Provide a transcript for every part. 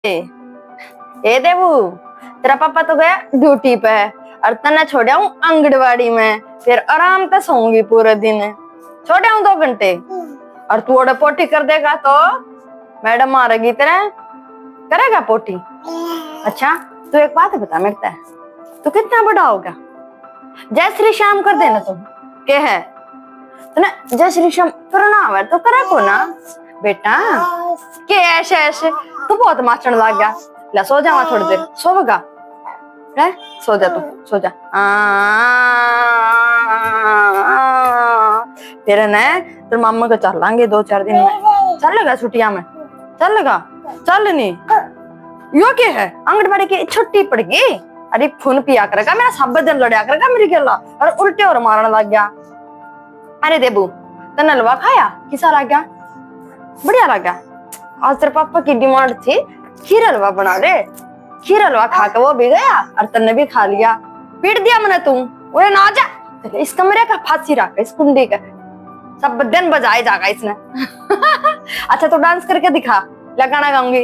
ए देवू, तेरा पापा तो गया ड्यूटी पे और तने छोड़ा हूँ आंगनबाड़ी में, फिर आराम से सोऊंगी पूरे दिन। छोड़ा हूँ 2 घंटे और तू ओडे पोटी कर देगा तो मैडम मारेगी तेरे। करेगा पोटी? अच्छा तू एक बात बता मेरे से, तू कितना बड़ा होगा? जय श्री श्याम कर देना तुम के है तो ना, जय श्री श्याम करना है तो करे को ना बेटा। के ऐसे ऐसे तू बहुत माचन लग गया। ला सो जा थोड़ी देर, सोएगा है? सो जा तू, सो जा। फिर न तेरे मामा को चलांगे 2-4 दिन में। चलेगा छुट्टियां में? चलेगा? चल नहीं यो क्या है, आंगनबाड़ी की छुट्टी पड़ गई। अरे खून पिया करेगा मेरा, सब दिन लड़या करेगा मेरी गला और उल्टे और मारने लग गया। अरे देबू तने हलवा खाया किसा लग गया? बढ़िया लग गया। आज तेरे पापा की डिमांड थी खीर हलवा बना दे। खीर हलवा खा के वो भी गया और तन्ने भी खा लिया। पीट दिया मैंने तुम वो ना जा इस कमरे का फांसी रखा, इस कुंडी का सब दिन बजाए जाएगा इसने। अच्छा तो डांस करके दिखा, लगाना गाऊंगी।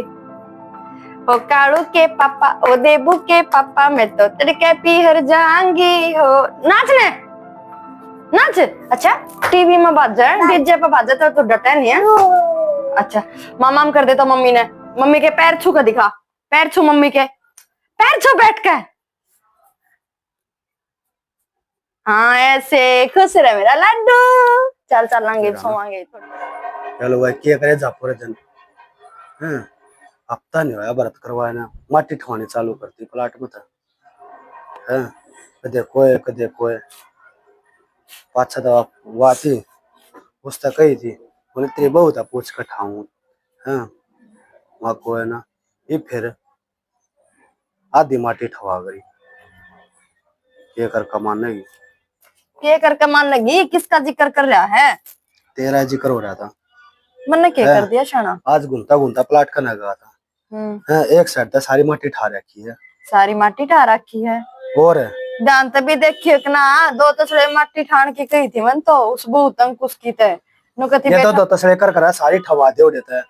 ओ कालू के पापा ओ देबू के पापा मैं तो तड़के पीहर जाऊंगी हो। नाचने नाच। अच्छा टीवी में बाज जाए, डीजे पे बाज जाए तो डटे नहीं है। अच्छा मामाम कर दे तो मम्मी ने, मम्मी के पैर छू के दिखा, पैर छू मम्मी के, पैर छू बैठ के। हाँ ऐसे खुश रहे मेरा लड्डू। चल चलेंगे सोवांगे थोड़ी। चलो भाई क्या करे जा पूरे दिन। हफ्ता नहीं होया व्रत करवाया ना, माटी ठवानी चालू करती प्लाट में था। कदे कोई पाछा दवा हुआ थी उसने कही थी, बोले तेरी बहू था पूछ कर ठाऊं। वहां को है ना ये फिर आधी माटी ठवा गई। ये कर कमान नहीं के कर कमान लगी, किसका जिक्र कर रहा है? तेरा जिक्र हो रहा था। मैंने क्या कर दिया शाना? आज घूमता घूमता प्लाट करने गया था। एक साइड तक सारी माटी ठा रखी है। सारी माटी ठा रखी है और ध्यान तभी देखियो कि ना 2 तसले माटी ठान की कही थी मन तो उस बहुत अंकुश की ते नुकती ये तो 2 तसले कर सारी ठवा दे देता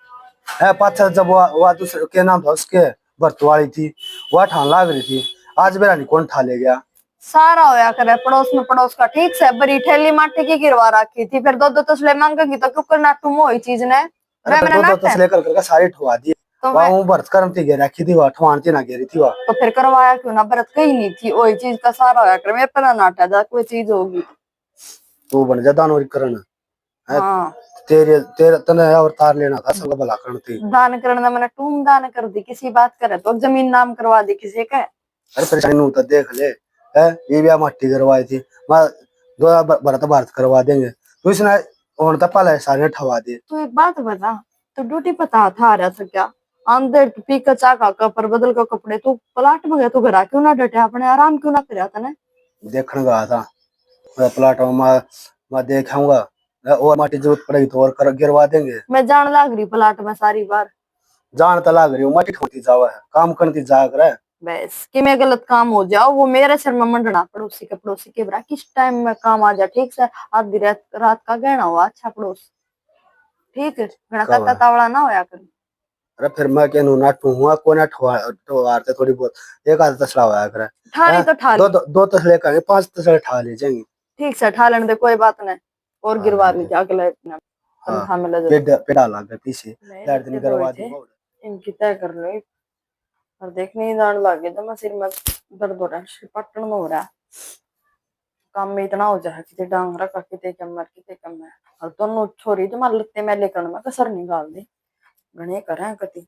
है। पाछा जब वो दूसरे के नाम था उसके भरत वाली थी वह ठान लाग रही थी, आज मेरा नहीं कौन ठा ले गया। सारा होया करे पड़ोस में पड़ोस का। ठीक से बड़ी ठेली माटी की गिरवा रखी थी, फिर 2 तसले मांगेगी तो क्यों करना तुम वही चीज ने। अरे 2 तसले कर सारी ठवा दी। तो वह भरत करती गे रखी थी, वह ठवानती ना गिरी थी। तो फिर करवाया क्यों ना? व्रत कही नहीं थी, वही चीज का सारा होया करे। मेरे पर नाटा जा कोई चीज होगी तू बन जा दानोरी करण। हाँ तेरे तेरे तने अवतार लेना था सब भला करन थी। दान करना मैंने तुम दान कर दी किसी बात करे तो जमीन नाम करवा दी किसी का। अरे परेशानी नू तो देख ले है, ये भी माटी करवाई थी मैं 2 भरत भारत करवा देंगे तो इसने और तो पहले सारे ठवा दिए। तो एक बात बता, तो ड्यूटी पता था आ रहा था क्या? अंदर पी का चाका कपर बदल का कपड़े तू प्लाट में गया, तू घर क्यों ना डटे, अपने आराम क्यों ना करया तने? देखने गया था मैं प्लाट में, मैं देखाऊंगा और माटी जरूरत पड़ेगी तो और कर गिरवा देंगे। मैं जान लाग रही प्लाट में सारी बार। जान तो लाग रही हूँ, माटी ठोती जावा है काम करती जाग रहा है। बस कि मैं गलत काम हो जाओ वो मेरे सिर में मंडना पड़ोसी के बरा किस टाइम में काम आ जा। ठीक से आधी रात का गहना हुआ अच्छा पड़ोस, ठीक है घना का तावड़ा ना होया कर। अरे फिर मैं कहूँ ना ठुआ को ना ठुआरते थोड़ी बहुत एक आधा तसला होया करे। ठाली तो ठाली 2 तसले करेंगे 5 तसले ठा ले जाएंगे। ठीक से ठा लेने दे कोई बात नहीं, और गिरवा ली अगले तनखा में ले जा। पेड़ा लग पीछे लाइट दिन करवा दी इनकी तय कर लो और देखने ही दान लगे तो मैं सिर में दर्द हो रहा है, पटन में हो रहा है। काम में इतना हो जाए कितने डांग रखा कितने कम है और दोनों छोरी जो मार लगते मैं लेकर मैं कसर निकाल दी घने करे कति।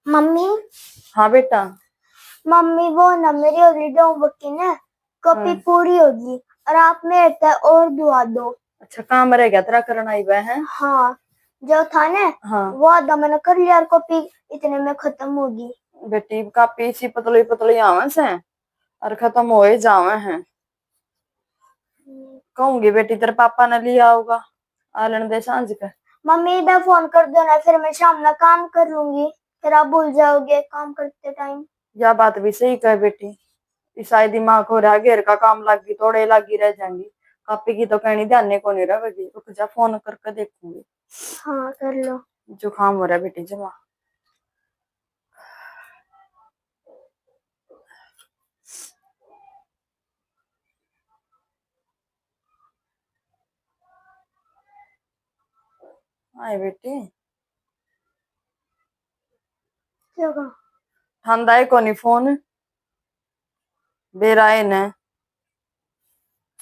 मम्मी। हाँ बेटा। मम्मी वो ना मेरी अगली होमवर्क की ना कॉपी पूरी होगी और आप मेरे तक और दुआ दो। अच्छा काम रह गया तेरा करना ही वह है? हाँ जो था ना वो आधा मैंने कर लिया और कॉपी इतने में खत्म होगी। बेटी कापी सी पतली पतली आवे से और खत्म हो जावे हैं। कहूंगी बेटी तेरे पापा ने लिया होगा आलन दे सांझ का। मम्मी मैं फोन कर दो ना, फिर मैं शाम में काम कर लूंगी, फिर आप भूल जाओगे काम करते टाइम। यह बात भी सही कह बेटी, ईसाई दिमाग हो रहा घेर का काम लगी थोड़े लगी रह जाएंगी, कापी की तो कहनी ध्यान को नहीं रहेगी। रुक जा फोन करके देखूंगी। हाँ कर लो। जुकाम हो रहा है बेटी जमा। आए बेटी क्या कहा? ठंडाई को नहीं फोन बेराए ने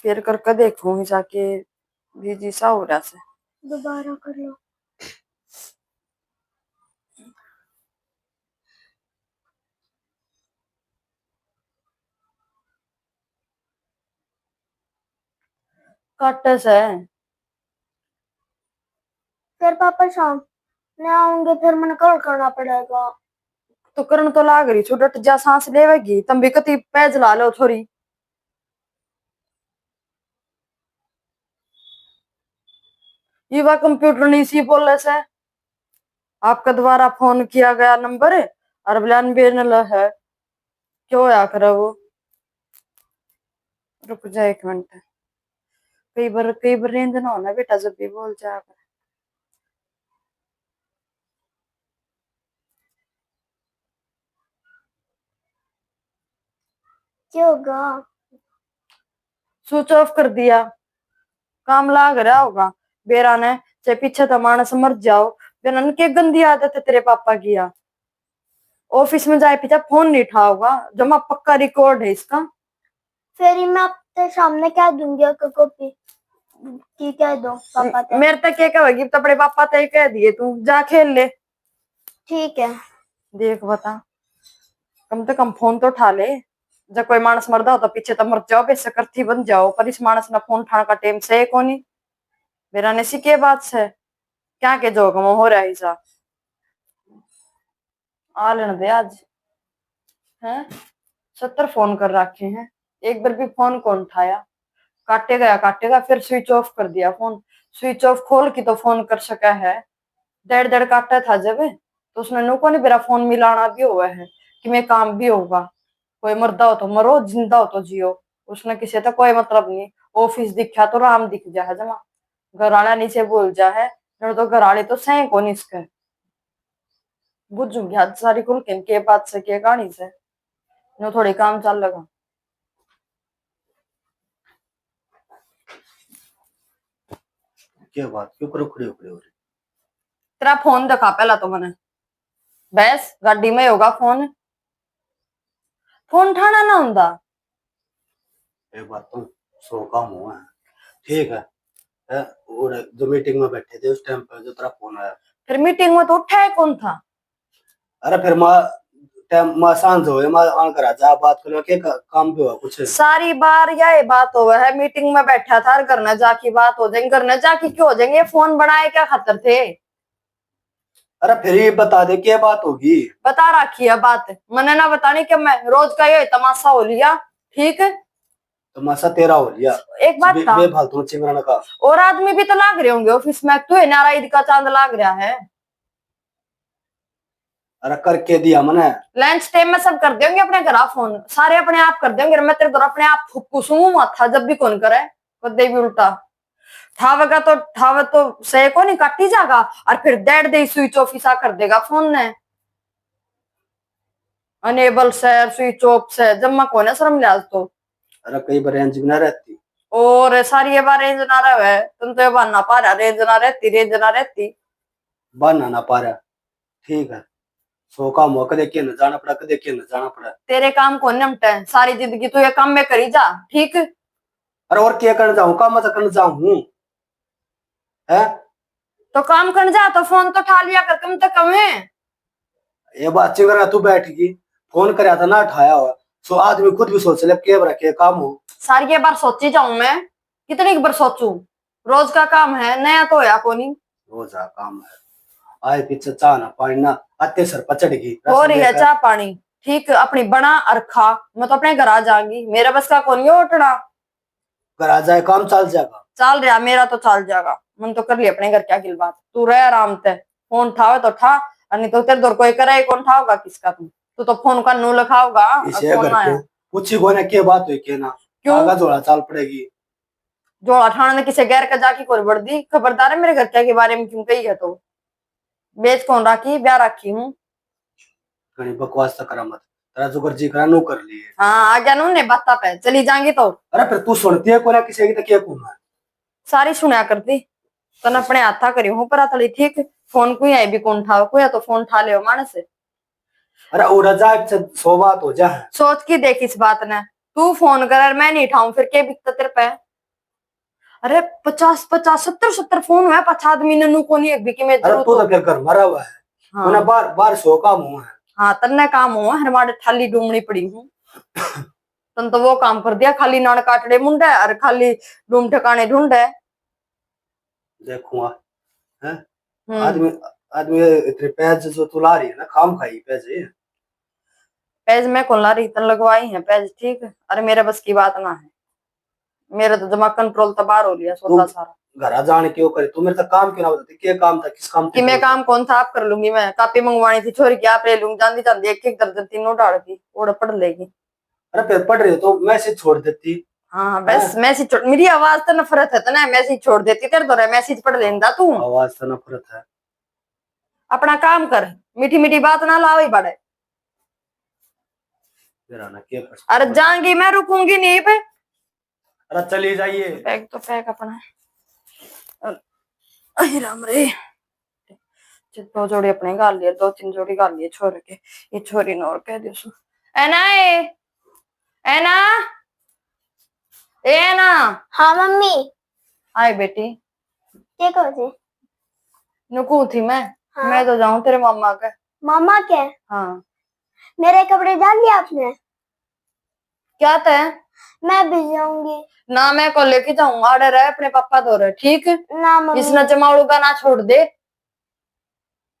फिर करके देखूंगी जाके बीजी सा हो रहा से। दोबारा कर लो। काटे से फिर पापा शाम में आऊंगे, फिर मैंने कल करना पड़ेगा। तो करन तो लाग रही छो डट जा सांस लेवेगी तुम भी कति पैज ला लो थोड़ी। युवा कंप्यूटर नहीं सी बोले से आपका दोबारा फोन किया गया नंबर और बयान बेनल है क्यों या करे वो। रुक जा एक मिनट कई बार रेंज ना होना बेटा जब भी बोल जा। क्या होगा? स्विच ऑफ कर दिया काम लाग रहा होगा। बेरा ने चाहे पीछे तो मानस मर जाओ बेरा ने क्या गंदी आदत है तेरे पापा की। या ऑफिस में जाए पीछे फोन नहीं उठाओगा जमा पक्का रिकॉर्ड है इसका। फिर ही मैं आपके सामने कह दूंगी अक्का कॉपी की कह दो पापा ते। मेरे तक क्या कहेगी तो अपने पापा ते कह दिए तू जा खेल ले। ठीक है। देख बता कम से कम फोन तो उठा ले। जब कोई मानस मरदा हो तो पीछे तो मर जाओ बेसे करती बन जाओ पर इस मानस ना फोन उठाने का टाइम से कोनी। मेरा ने सी के बात से क्या के जोग में हो रहा है हिसाब आ लेने दे आज है। 70 फोन कर रखे हैं एक बार भी फोन कौन उठाया। काटेगा फिर स्विच ऑफ कर दिया फोन। स्विच ऑफ खोल की तो फोन कर सका है। डेढ़ डेढ़ काटा था जब तो उसने नुको नहीं मेरा फोन मिलाना भी हुआ है कि मैं काम भी होगा। कोई मरदा हो तो मरो जिंदा हो तो जियो उसने किसी का कोई मतलब नहीं। ऑफिस दिखा तो राम दिख जा है जमा घर वाला नीचे बोल जा है तो घर वाले तो सही को नहीं इसके बुझूंगी आज सारी खुल के बात से के कहानी से नो थोड़ी काम चल लगा। क्या बात क्यों करो खड़े खड़े हो रहे? तेरा फोन दिखा पहला तो मैंने बस गाड़ी में होगा फोन फोन उठाना ना हुंदा। एक बात तो सो काम हुआ है ठीक है? और जो मीटिंग में बैठे थे उस टाइम पर जो तेरा फोन आया फिर मीटिंग में तो उठा है कौन था। अरे फिर माँ टाइम माँ सांझ हो माँ आन करा जा बात करो के काम भी हुआ कुछ। सारी बार यह बात हो है मीटिंग में बैठा था घर न जाकी बात हो जाएंगे घर न जाकी क्यों हो जाएंगे फोन बनाए क्या खतर थे। अरे फिर ये बता दे क्या बात होगी। बता रखी है बात मैंने ना बतानी कि मैं रोज का ये तमाशा हो लिया ठीक है। तमाशा तेरा हो लिया एक बात था बेफालतू चिंगराना का। और आदमी भी तो लाग रहे होंगे ऑफिस में तू है नारा ईद का चांद लाग रहा है। अरे करके दिया मैंने लंच टाइम में सब कर देंगे अपने घर फोन सारे अपने आप कर देंगे मैं तेरे घर अपने आप फुक्कुसू मत था जब भी कौन करे कदे भी उल्टा ठावे तो सही को नहीं काटी जागा और फिर डेढ़ दे स्विच ऑफ सा कर देगा फोन ने अनेबल से स्विच ऑफ से जम्मा कौन है शर्म लिहाज तो। अरे कई बार रेंज भी ना रहती और सारी ये बार रेंज ना रहे तुम तो ये बार ना पा रहा रेंज ना रहती बना ना पा रहा ठीक है। सो काम हुआ कदे के न जाना पड़ा कदे के न जाना पड़ा। तेरे काम कौन निपटे सारी जिंदगी तू ये काम में करी जा ठीक। अरे और क्या करने जाऊं काम मत करने जाऊं है। तो काम करने जा तो फोन तो उठा लिया कर कम तो कम है। ये बात चिंगरा तू बैठ गई फोन कराया था ना उठाया हुआ सो आदमी खुद भी सोच ले के बरा के काम हो। सारी ये बार सोची जाऊं मैं कितनी बार सोचू रोज का काम है नया तो या कोनी। रोज आ काम है आए पीछे चाह ना पानी ना अत्ते सर पर चढ़ गई हो रही है चाह पानी ठीक अपनी बना और खा मैं तो अपने घर आ जाऊंगी मेरा बस का कोनी उठना। घर आ जाए काम चल जाएगा चल रहा मेरा तो चल जाएगा मन तो कर लिया अपने घर क्या गिल बात तू रह आराम से फोन उठावे तो उठा नहीं तो तेरे दौर कोई करे कौन उठाओगा किसका तू तो फोन का नू लिखाओगा इसे घर पे पूछी को ना क्या बात हुई के ना क्यों आगा जोड़ा चाल पड़ेगी। जोड़ा ठाणे किसे गैर का जाके कोई बढ़ दी, खबरदार है मेरे घर के बारे में क्यों कही है तो बेच कौन राखी, ब्याह राखी हूँ। कहीं बकवास तो करा मत, तेरा जो गर्जी करा नो कर लिए। हाँ आ गया ना उन्हें बात पे चली जाएंगी तो। अरे फिर तू सुनती है कोना किसी की तो क्या कहूं मैं? सारी सुना करती तो न अपने हाथा करी हूँ पर थोड़ी ठीक। फोन को आई भी कौन उठाओ को या तो फोन उठा ले मानस से। अरे उड़ा जाए सो बात हो जा। सोच की देख इस बात ने, तू फोन कर मैं नहीं उठाऊं फिर क्या बिकता तेरे पे। अरे 50 50 70 70 फोन है पांच आदमी ने नु को नहीं एक भी की मैं अरे तू तो फिर घर मरा हुआ है। हाँ उन्हें बार बार सो का मुंह है। हाँ तन्ने काम हुआ हमारे थाली डूमनी पड़ी हूँ। तन तो वो काम कर दिया खाली नान काटड़े मुंडे और खाली डूम ठिकाने ढूंढे। देखूंगा हैं आदमी आदमी इतने पैसे जो तू ला रही है ना खाम खाई पैसे। पैज मैं कौन ला रही तन लगवाई है पैज ठीक। अरे मेरे बस की बात ना है, मेरा तो दिमाग कंट्रोल तो बाहर हो लिया तू सोता सारा। घर जाने क्यों करे तू मेरे तक काम क्यों ना बताती क्या काम था किस काम कि मैं काम कौन था आप कर लूंगी, मैं कापी मंगवानी थी छोरी की आप ले लूंगी जानी चांदी एक एक दर्जन तीनों डाल की ओढ़ पढ़ लेगी। अरे फिर पढ़ रही हो तो मैसेज छोड़ देती। हाँ बस मैसेज मेरी आवाज तो नफरत है तो ना मैसेज छोड़ देती तेरे तो मैसेज पढ़ लेंदा तू। आवाज तो नफरत है। अपना काम कर मीठी मीठी बात ना लावे बड़े। मेरा ना क्या अरे जाऊंगी मैं रुकूंगी नहीं पे। अरे चली जाइए। पैक तो पैक अपना। अरे राम रे दो जोड़ी अपने गाल लिए दो तीन जोड़ी गाल लिए छोरे के ये छोरी ने और कह दियो एना एना एना। हाँ मम्मी। हाय बेटी क्या करो थे? नुकू थी मैं। हाँ। मैं तो जाऊं तेरे मामा के। मामा के? हाँ मेरे कपड़े डाल दिए आपने? क्या तय मैं भी जाऊंगी। ना मैं को लेके जाऊंगा ऑर्डर है अपने पापा तो रहे ठीक। ना मम्मी इसने जमाड़ू का ना छोड़ दे।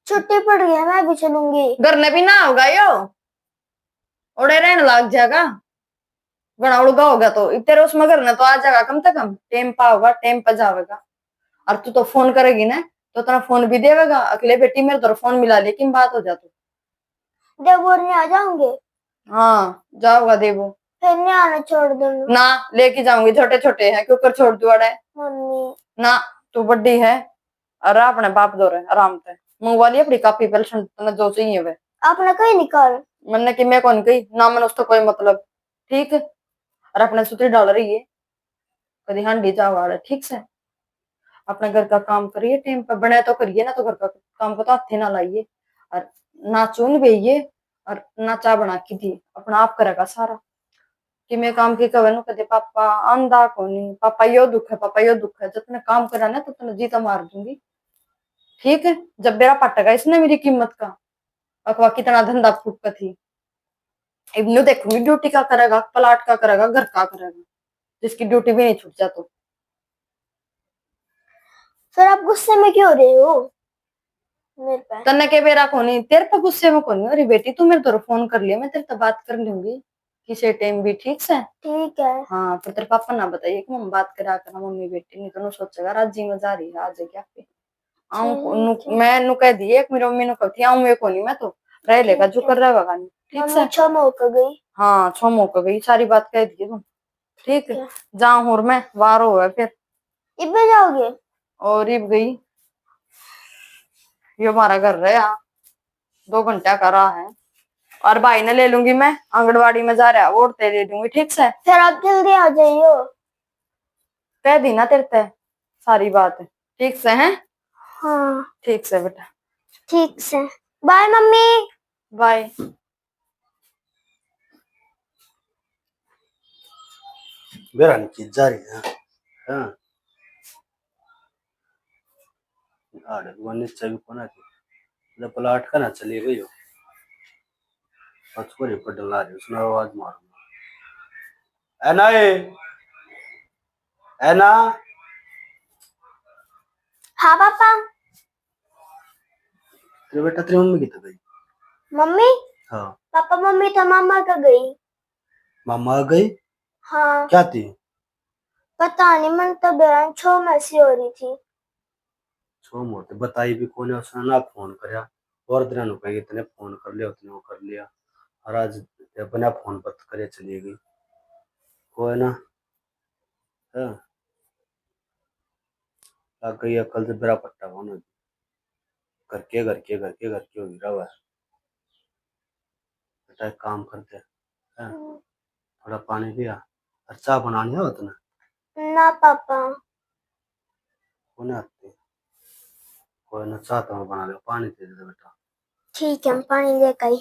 छुट्टी पड़ गई है मैं भी चलूंगी। घर ने भी ना होगा यो ओड़े रहने लग जाएगा घना उड़गा होगा तो तेरे उसमें घर ने तो आ जाएगा कम से कम टेम पा होगा टेम पर जाएगा। और तू तो फोन करेगी ना तो तेरा फोन भी देवेगा अगले बेटी मेरे तो फोन मिला लेकिन बात हो जाती। देवोर ने आ जाऊंगे। हाँ जाओगा देवो। फिर नहीं आना छोड़ दूंगी। ना लेके जाऊंगी छोटे छोटे हैं क्यों कर छोड़ दू अड़े। मम्मी ना तू बड्डी है और अपने बाप दो रहे आराम से मंगवा लिया अपनी कापी पेंशन जो चाहिए वे। आपने कहीं निकाल मैंने कि मैं कौन कही ना मैंने उसका कोई मतलब ठीक। और अपने सुतरी डाल रही है कभी हांडी जाओ ठीक से अपने घर का काम करिए टाइम पर बने तो करिए ना तो घर का काम को तो हाथे ना लाइए और ना चून बेइए और ना चाह बना के दी अपना आप करेगा सारा। कि मैं काम की कवे कदे पापा आंदा कोनी पापा यो दुख है पापा यो दुख है जब तूने काम करा ना तो तूने जीता मार दूंगी ठीक है। जब मेरा पटका इसने मेरी कीमत का अखवा कितना धंधा फूक का थी इब्नू देखूंगी ड्यूटी का करेगा प्लाट का करेगा घर का करेगा जिसकी ड्यूटी भी नहीं छूट जा तो। फिर आप गुस्से में क्यों रहे हो मेरे पे? तन्ने के बेरा कोनी तेरे पे गुस्से में कोनी अरे बेटी तू मेरे तो फोन कर लिया मैं तेरे तो बात कर लूंगी किसी टाइम भी ठीक से। ठीक है। हाँ फिर तेरे पापा ना बताइए कि मम्मी बात करा कर मम्मी बेटी नहीं तो नु सोचेगा राजी में जा रही है आज क्या पे आऊं मैं नु कह दिए एक मेरी मम्मी नु कहती आऊं मैं कोनी मैं तो रह लेगा जो कर रहा है ठीक से। क्षमा हो गई। हाँ छोमो हो गई सारी बात कह दी तुम ठीक है। जाऊं और मैं वारो है फिर इब जाओगे? और इब गई ये हमारा घर रहा 2 घंटा का रहा है और भाई ने ले लूंगी मैं आंगनबाड़ी में जा रहा है और ते ले लूंगी ठीक से। फिर आप जल्दी आ जाइयो। कह दी ना तेरे ते सारी बात ठीक से है। हाँ ठीक से बेटा ठीक से। Bye mummy. बाय। मेरा की जा रही है हाँ आड़े वो नीचे भी कोना थी जब प्लाट का ना चली गई हो और छोरी पर डला रही उसने आवाज मारूंगा एना एना। हाँ पापा। तेरे बेटा तेरी मम्मी की तो गई। मम्मी? हाँ पापा मम्मी तो मामा का गई। मामा आ गई? हाँ क्या थी? पता नहीं मन तो बहन छो मैसी हो रही थी। छो मोटे बताई भी कोने उसने ना फोन करया और दिन कही इतने फोन कर लिया उतने वो कर लिया और आज अपना फोन पर करे चली गई कोई ना। हाँ लग गई अकल से बेरा पट्टा होना करके करके करके करके हो रहा है। बेटा एक काम करते हैं, थोड़ा पानी लिया और चाय बनानी है उतना ना पापा। होने आती कोई ना चाह तो मैं बना ले पानी दे दे बेटा। ठीक है, हम पानी लेकर आई।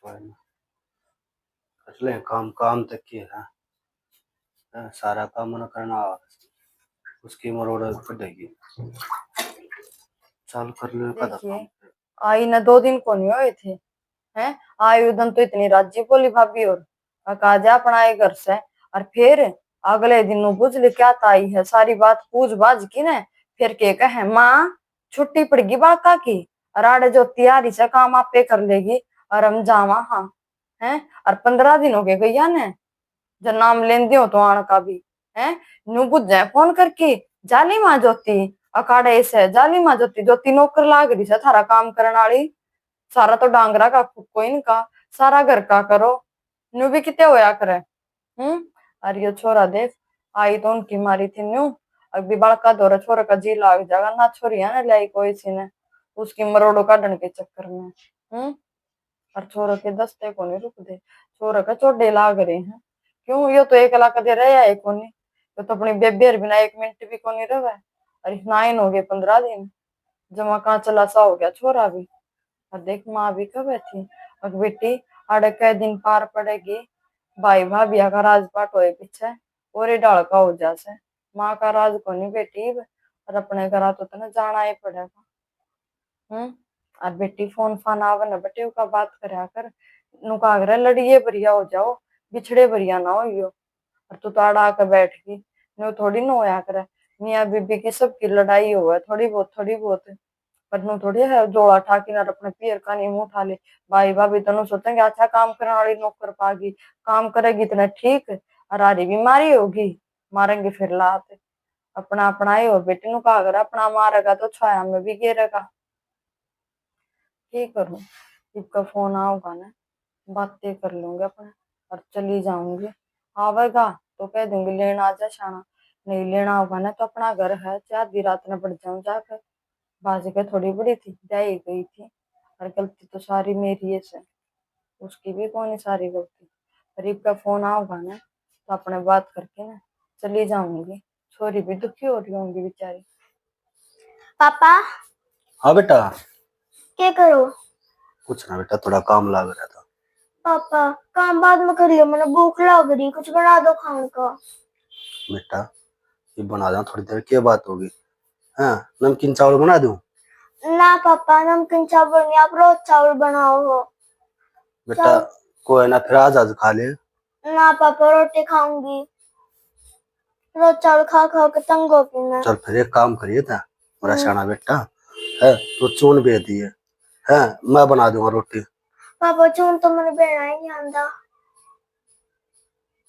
कोई ना कर ले काम काम तक की है, सारा काम ना करना उसकी मरोड़ पड़ेगी। चाल कर ले कदा काम। देखिए आई ना 2 दिन को नहीं हुए थे हैं। आई उदम तो इतनी राजी बोली भाभी और काजा अपना ये घर से। और फिर अगले दिन नु बुझ ले क्या ताई है सारी बात पूछ बाज की ने। फिर के कहे माँ छुट्टी पड़गी बाका की और आड़े जो तैयारी से काम आपे कर लेगी और हम जावा हाँ हैं। और 15 दिन हो गए गैया ने जब नाम लेन दियो तो आण का भी है। नु बुझ जाए फोन करके जाली माँ ज्योति अकाड़े ऐसे जाली माँ ज्योति ज्योति नौकर लाग रही से थारा काम करने वाली। सारा तो डांगरा का कोई इनका सारा घर का करो न्यू भी कितने होया करे। अरे ये छोरा देख आई तो उनकी मारी थी न्यू अभी बड़का दौरा छोरा का जी लाग जाएगा ना छोरी है ना लाई कोई सी ने उसकी मरोड़ो काटने के चक्कर में। और छोरों के दस्ते को नहीं रुक दे छोरा का चोडे लाग रहे हैं। क्यों यो तो 1 लाख दे रहा है को नहीं यो तो अपनी बेबेर बिना 1 मिनट भी को नहीं रहा है। अरे 9 हो गए 15 दिन जमा कहाँ चला सा हो गया छोरा भी। और देख माँ भी कब थी और बेटी आड़े कै दिन पार पड़ेगी भाई भाभी का राजपाट होए पीछे और ये डाल का हो जासे माँ का राज को नहीं बेटी और अपने घर तो तना जाना ही पड़ेगा। और बेटी फोन फान आवे न बेटे का बात करया कर नुका कर लड़िए बढ़िया हो जाओ बिछड़े बढ़िया ना हो यो। और तू तो आड़ा आके बैठ गई नो थोड़ी ना होया करे मियाँ बीबी की सबकी लड़ाई हो थोड़ी बहुत पर नु थोड़ी है जोड़ा ठाकी ना अपने पियर का नहीं मुंह उठा ले। भाई भाभी तनु सोचेंगे अच्छा काम करने वाली नौकर पागी काम करेगी इतना ठीक और आरी बीमारी होगी मारेंगे फिर लाते अपना अपना ही हो बेटी नु का अगर अपना मारेगा तो छाया में भी गिरेगा। क्या करूं इसका फोन आओगा ना बातें कर लूंगी अपने और चली जाऊंगी। आवेगा तो कह दूंगी लेना आ जा शाना नहीं लेना होगा ना तो अपना घर है आधी रात में बढ़ जाऊं जाकर बाजी के थोड़ी बड़ी थी जाई गई थी और गलती तो सारी मेरी है से उसकी भी कौन सारी गलती। गरीब का फोन आओगा ना तो अपने बात करके ना चली जाऊंगी छोरी भी दुखी हो रही होंगी बेचारी। पापा हाँ बेटा क्या करो? कुछ ना बेटा थोड़ा काम लग रहा था। पापा काम बाद में कर लियो, मैंने भूख लग रही, कुछ बना दो खाने का। बेटा ये बना देना थोड़ी देर क्या बात होगी। हाँ नमकीन चावल बना दूं? ना पापा नमकीन चावल नहीं, आप रोज चावल बनाओ हो। बेटा कोई ना फिर आज आज खा ले। ना पापा रोटी खाऊंगी, रोज चावल खा खा के तंग हो गई मैं। चल फिर एक काम करिए था मेरा शाना बेटा है तो चून भेज दिए है मैं बना दूंगा रोटी। पापा चून तो मैंने बनाना ही नहीं आंदा।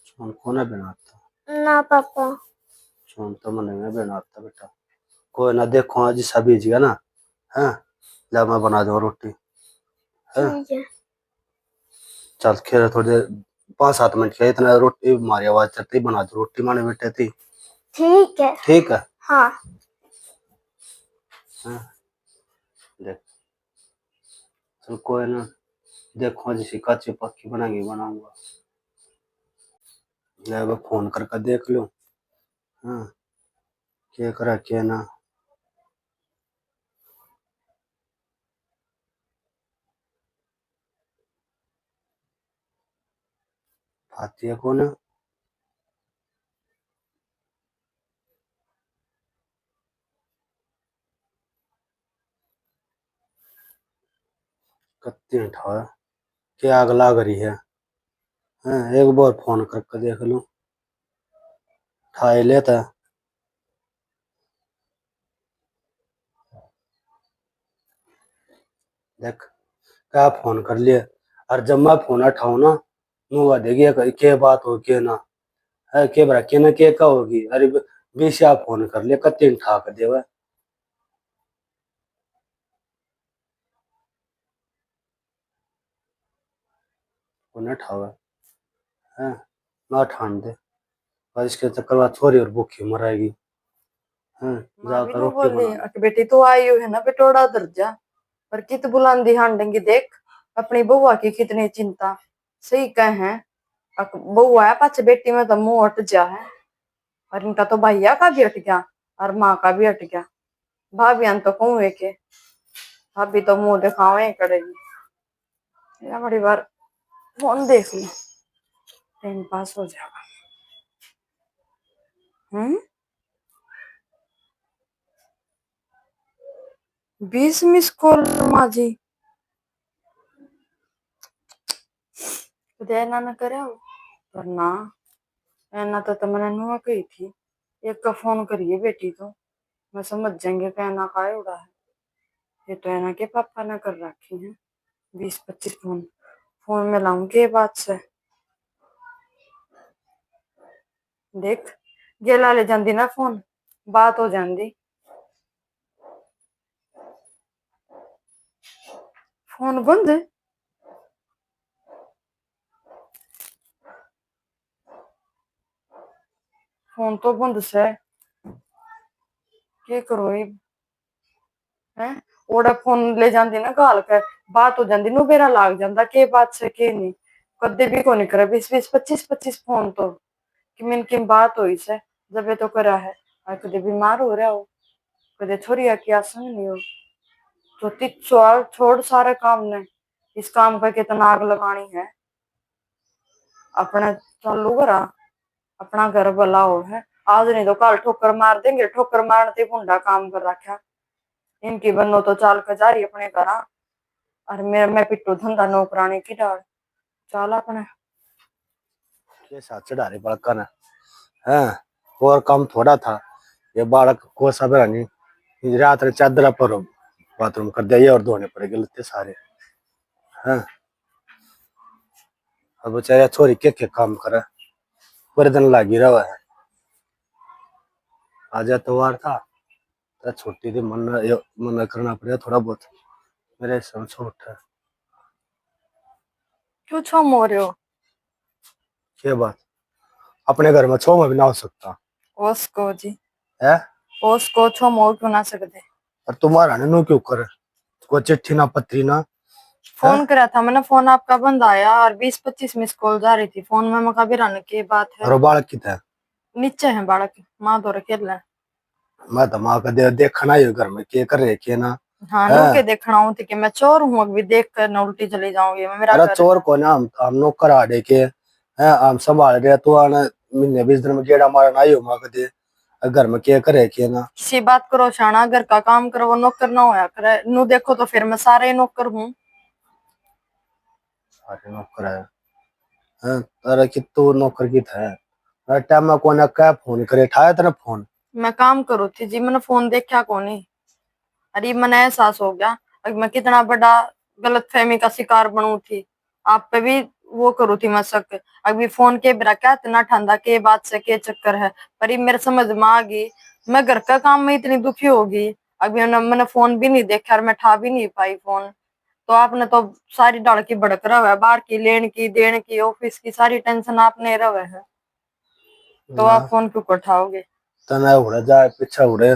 चून कौन है बनाता? ना पापा चून तो मैंने नहीं बनाता बेटा। कोई ना देखो आज सब भेजिएगा ना है ला मैं बना दूंगा रोटी है। ठीक है। चल खेल थोड़ी देर 5-7 मिनट के इतना रोटी हमारी आवाज चलती बना दो रोटी माने बेटे थी। ठीक है। ठीक है हाँ देख चल कोई ना देखो जैसी कच्ची पक्की बनाएंगे बनाऊंगा ले मैं फोन करके देख लूं हाँ क्या करा क्या ना। फातिया कौन है? कत्ती उठा क्या आग लाग रही है हाँ एक बार फोन करके देख लूं उठाए लेता देख क्या फोन कर लिया। और जब मैं फोन उठाऊं ना मुँह देगी क्या बात हो क्या ना है के बरा के ना के का होगी। अरे बेसी आप फोन कर लिया कत्ती उठा कर देवा फोन उठावा है ना ठान दे और इसके चक्कर में छोरी और भूखी मरेगी। माँ भी जाकर नहीं रोटी बोली बना। कि बेटी तू आई है ना बेटोड़ा दर्जा, पर कित बुलांदी हांडेंगी देख अपनी बुआ की कितनी चिंता। सही कह है, बुआ है पाछे बेटी में तो मुंह हट जा है। और इनका तो भैया का भी हट गया और माँ का भी हट गया। भाभी तो कहूँ के भाभी तो मुंह दिखावे करेगी। या बड़ी बार फोन देख ली, टाइम पास हो जाएगा। 20 मिस कॉल माँ जी देना न करे हो। पर ना एना तो मैंने नुआ कही थी, एक का फोन करिए बेटी तो मैं समझ जाएंगे कहना का उड़ा है। ये तो एना के पापा ने कर रखी है 20-25 फोन। फोन में लाऊं के बात से देख गेला ले जाती ना फोन, बात हो जाती। फोन बंद, फोन तो बंद से के करो ये है। ओड़ा फोन ले जाती ना गाल कर, बात हो जाती नु बेरा लाग जाता के बात से के नहीं। कदे भी को नहीं करे 20-25 फोन तो कि मिन की बात हुई से जब ये तो करा है। और कदे बीमार हो रहा हो, कदे छोरी की आसन नहीं हो, तो सवाल छोड़ सारे काम ने इस काम पर कितना आग लगानी है। अपने चालू करा, अपना घर भला हो है। आज नहीं तो कल ठोकर मार देंगे, ठोकर मारते भुंडा काम कर रखा। इनकी बनो तो चाल कजारी अपने घर, और मैं पिट्टू धंधा नौकरानी की डाल चाल अपने ये साथ चढ़ा रहे बालका ने है। और काम थोड़ा था, ये बालक को सब नहीं रात ने चादर पर बाथरूम कर दिया, ये और धोने पड़ेंगे लत्ते सारे। हैं अब बेचारा छोरी के काम करे, पूरे दिन लागी रहा है। आज त्योहार था तो छुट्टी थी, मन करना पड़ेगा थोड़ा बहुत, मेरे समझो उठा। क्यों छम हो रहे हो? ये बात अपने घर में छो में भी ना हो सकता ओस्को जी, है। ओस्को छम हो क्यों ना सकते? और तुम्हारा नु क्यों करे, कोई चिट्ठी ना पत्री ना है। फोन करा था मैंने, फोन आपका बंद आया और 20-25 मिस कॉल जा रही थी फोन में। मका भी रहने की बात है। और बालक की था, नीचे है बालक, माँ तो रखे ले। मैं तो माँ का देखना ही घर में के कर रहे के ना हाँ है। नू के देखना हूँ कि मैं चोर हूँ, अभी देख कर न उल्टी चली जाऊंगी मैं, मेरा अरे घर चोर है। को ना हम नौकर आड़े के हैं, हम संभाल रहे तो आना महीने 20 दिन में गेड़ा मारना आई हो माँ का दे घर में के करे के ना। सी बात करो शाना, घर का काम करो वो नौकर ना होया करे। नू देखो तो फिर मैं सारे नौकर हूँ। सारे नौकर है, अरे कि तू नौकर की था। अरे टाइम में कोने क्या फोन करे ठाया तेरा फोन। मैं काम करो थी जी, मैंने फोन देखा कोनी। अरे मैंने एहसास हो गया अब मैं कितना बड़ा गलत फहमी का शिकार बनू थी। आप पे भी वो करू थी मैं शक। अभी फोन के बिना क्या इतना ठंडा के बात से के चक्कर है। पर ये मेरे समझ में आ गई, मैं घर का काम में इतनी दुखी होगी। अभी मैंने फोन भी नहीं देखा और मैं ठा भी नहीं पाई फोन। तो आपने तो सारी डाल की भड़क रहा है, बाहर की लेन की देन की ऑफिस की सारी टेंशन आपने रहा है, तो ना आप फोन क्यों उठाओगे? तना उड़े जाए पीछे उड़े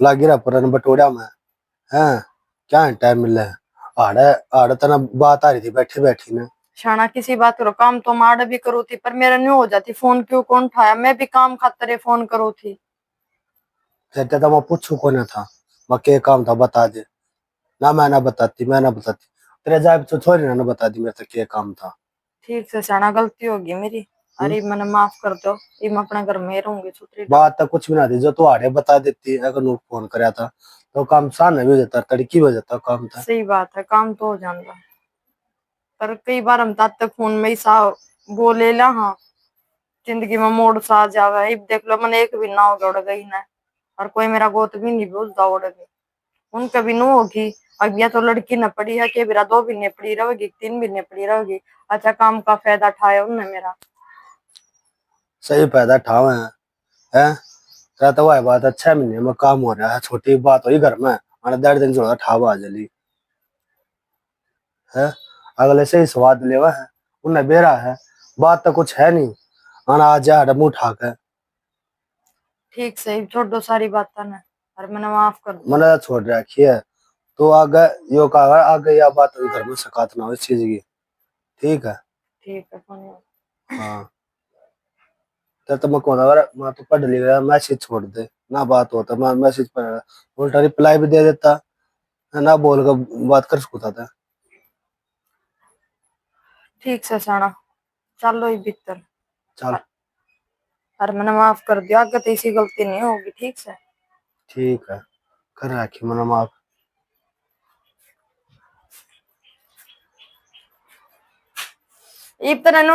लागी रहा परन बटोड़ा में है। क्या टाइम मिले आड़े आड़े तना बात आ रही थी बैठी बैठी ने। शाना किसी बात करो, काम तो माड़ भी करो थी पर मेरा न्यू हो जाती। फोन क्यों कौन उठाया? मैं भी काम खातर फोन करो थी। फिर तो मैं पूछू को ना था, मैं के काम था बता दे ना। मैं ना बताती तेरे जाए तो छोरी ना बता दी मेरे तो के काम था। ठीक से शाना, गलती होगी मेरी। हुँ? अरे मैंने माफ कर दो, ये मैं अपने घर में रहूंगी छुट्टी डाल। बात तो कुछ भी ना थी, जो तू आड़े बता देती अगर नू फोन कराया था तो काम सामने भी हो जाता, तड़की हो जाता काम था। सही बात है, काम तो हो जाता। पर कई बार हम तब तक फोन में ही सा बोले ला। हाँ, जिंदगी में मोड़ सा आ जावे। अब देख लो मैंने एक भी ना हो उड़ गई ना, और कोई मेरा गोत भी नहीं भूलता उड़ गई। उनका भी नो होगी। अब या तो लड़की न पड़ी है कि मेरा 2 महीने पड़ी रहेगी, 3 महीने पड़ी रहेगी। अच्छा काम का फायदा उठाया उनने मेरा। सही फायदा ठाव है। क्या तो वह बात अच्छा महीने में काम हो रहा है, छोटी बात हुई घर में मैंने 1.5 दिन जो ठाव आ जली है। अगले से ही स्वाद लेवा है उन्हें बेरा है, बात तो कुछ है नहीं। आना आ जा मुंह उठा के ठीक से छोड़ दो सारी बातें ना, और मैंने माफ कर दो। मैंने छोड़ रखी है, तो आगे यो कहा आगे या बात घर में सकात ना हो इस चीज की, ठीक है। ठीक है फोन। हाँ तो मैं कौन अगर मैं तो पढ़ लिया मैसेज छोड़ दे ना, बात होता मैं मैसेज पढ़ उल्टा रिप्लाई भी दे देता ना, बोल कर बात कर सकता था। ठीक से साना चलो ही भीतर, चल और मैंने माफ कर दिया, आगे तो इसी गलती नहीं होगी। ठीक से ठीक है, कर रखी मैंने माफ। इब तरह ना